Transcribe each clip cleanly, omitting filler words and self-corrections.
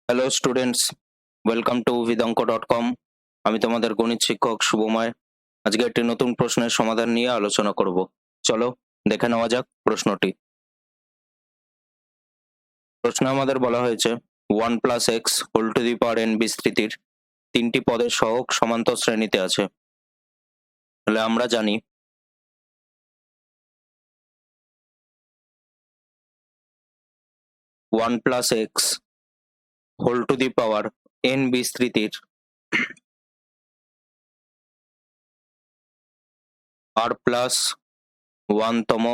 Hello students, welcome to vidanko.com। আমি তোমাদের গণিত শিক্ষক শুভময়। আজকে একটি নতুন প্রশ্নের সমাধান নিয়ে আলোচনা করব। চলো দেখে নেওয়া যাক প্রশ্নটি। প্রশ্নে আমাদের বলা হয়েছে 1 plus x whole to the power n বিস্তৃতির তিনটি পদের সহগ সমান্তর শ্রেণীতে আছে। তাহলে আমরা জানি 1 plus x whole to the power n বিস্তৃতির r প্লাস 1তম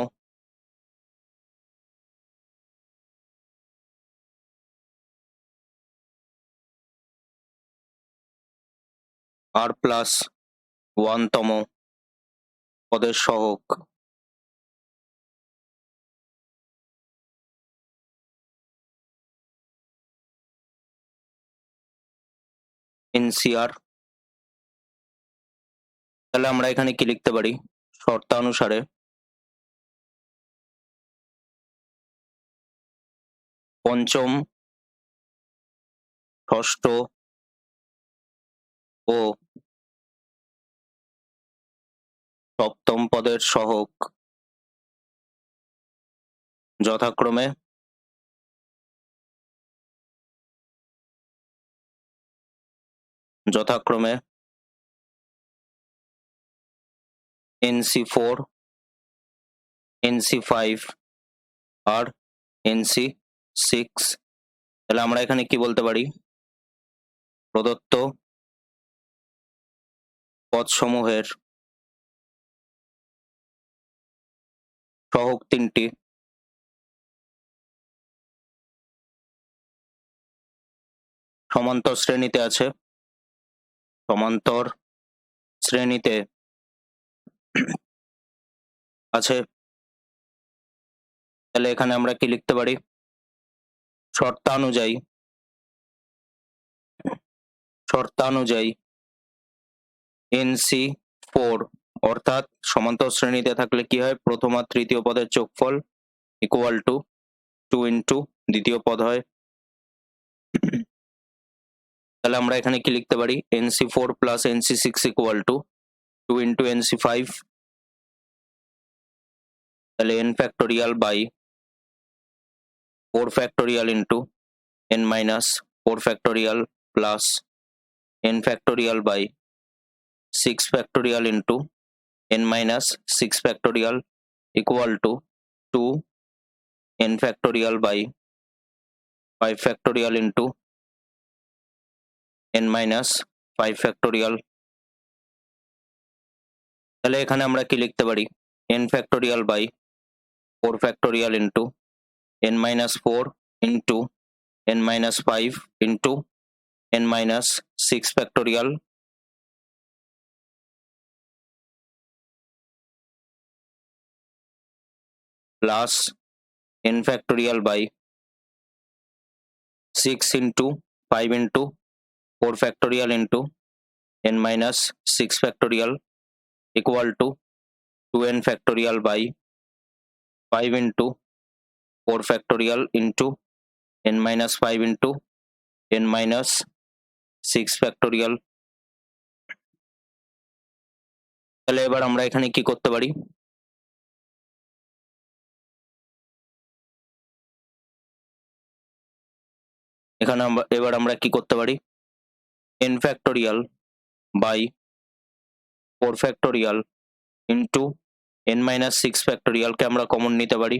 পদের সহগ NCR। তাহলে আমরা এখানে কি লিখতে পারি? শর্তানুসারে পঞ্চম, ষষ্ঠ ও সপ্তম পদের সহগ যথাক্রমে NC4, NC5 আর NC6। তাহলে আমরা এখানে কি বলতে পারি? প্রদত্ত পদসমূহের সহগ তিনটি সমান্তর শ্রেণীতে আছে। তাহলে এখানে আমরা কি লিখতে পারি? শর্তানুযায়ী NC4 অর্থাৎ সমান্তর শ্রেণীতে থাকলে কি হয়? প্রথম আর তৃতীয় পদের যোগফল ইকুয়াল টু 2 ইন্টু দ্বিতীয় পদ হয়। তাহলে আমরা এখানে কি লিখতে পারি? NC4 plus NC6 equal to 2 into NC5। তাহলে n factorial by 4 factorial into n minus 4 factorial plus n factorial by 6 factorial into n minus 6 factorial equal to 2 n factorial by 5 factorial into n minus 5 factorial. তাহলে এখানে আমরা কি লিখতে পারি? n factorial by 4 factorial into n minus 4 into n minus 5 into n minus 6 factorial plus n factorial by 6 into 5 into 4 factorial into n minus 6 factorial equal to 2n factorial by 5 into 4 factorial into n minus 5 into n minus 6 factorial. তাহলে এবার আমরা এখানে কি করতে পারি? এবার আমরা কি করতে পারি? n factorial by 4 factorial into n minus 6 ফ্যাক্টোরিয়ালকে আমরা কমন নিতে পারি।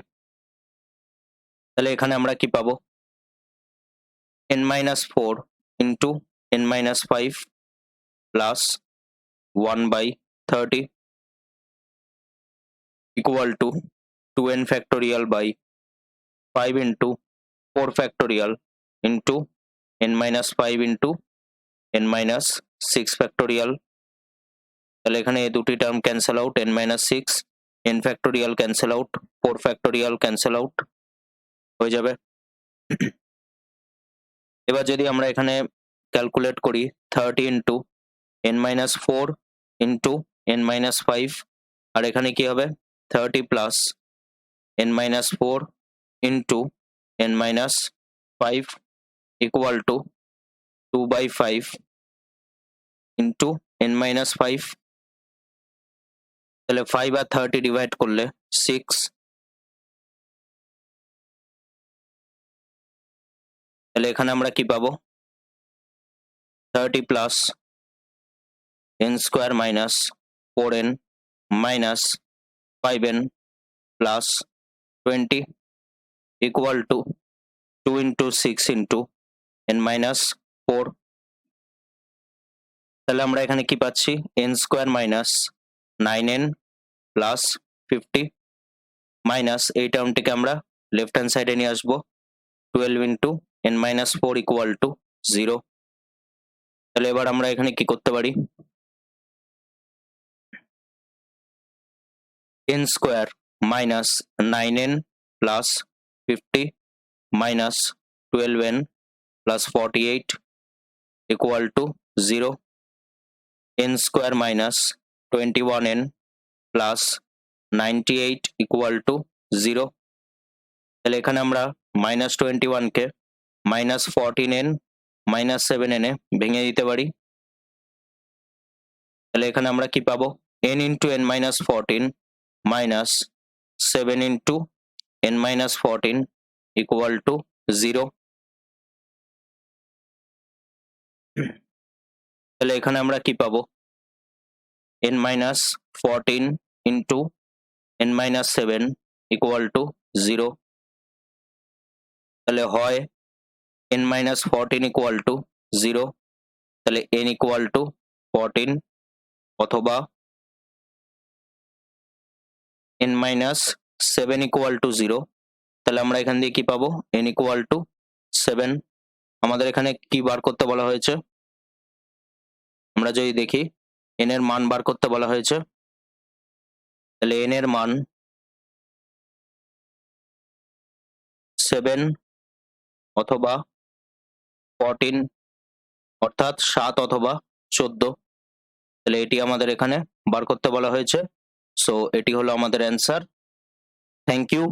তাহলে এখানে আমরা কি পাবো? n minus 4 into n minus 5 plus 1 by 30 equal to 2n factorial by 5 into 4 factorial into n minus 5 into n minus 6 factorial. তাহলে এখানে এই দুটি term cancel out, n minus 6, n factorial cancel out, 4 factorial cancel out হয়ে যাবে। এবার যদি আমরা এখানে ক্যালকুলেট করি 30 into n minus 4 into n minus 5, আর এখানে কি হবে? 30 plus n minus 4 into n minus 5 equal to 2/5 into n minus 5। তাহলে 5 আর 30 ডিভাইড করলে 6। তাহলে এখানে আমরা কি পাবো? 30 plus n square minus 4n minus 5n plus 20 equal to 2 into 6 into n minus 4। তাহলে আমরা এখানে কি পাচ্ছি? n square minus 9n plus 50 minus এই টার্মটিকে আমরা লেফট হ্যান্ড সাইডে নিয়ে আসবো। 12 into n minus 4 equal to 0। তাহলে এবার আমরা এখানে কি করতে পারি? n square minus 9n plus 50 minus 12n plus 48 equal to 0। n square minus 21n plus 98 equal to 0। তাহলে এখানে আমরা মাইনাস 21কে মাইনাস 14n মাইনাস 7n এ ভেঙে দিতে পারি। তাহলে এখানে আমরা কি পাবো? n into n minus 14 minus 7 into n minus 14 equal to 0। তাহলে এখানে আমরা কি পাবো? n minus 14 into n minus 7 equal to 0। তাহলে হয় n মাইনাস 14 ইকুয়াল টু 0, তাহলে n ইকুয়াল টু 14, অথবা n মাইনাস 7 ইকুয়াল টু 0। তাহলে আমরা এখান দিয়ে কি পাবো? n equal to 7। আমাদের এখানে কি বার করতে বলা হয়েছে? আমরা যদি দেখি n এর মান বার করতে বলা হয়েছে, তাহলে n এর মান 7 অথবা 14, অর্থাৎ 7 অথবা 14। তাহলে এটি আমাদের এখানে বার করতে বলা হয়েছে। সো এটি হলো আমাদের অ্যান্সার। Thank you.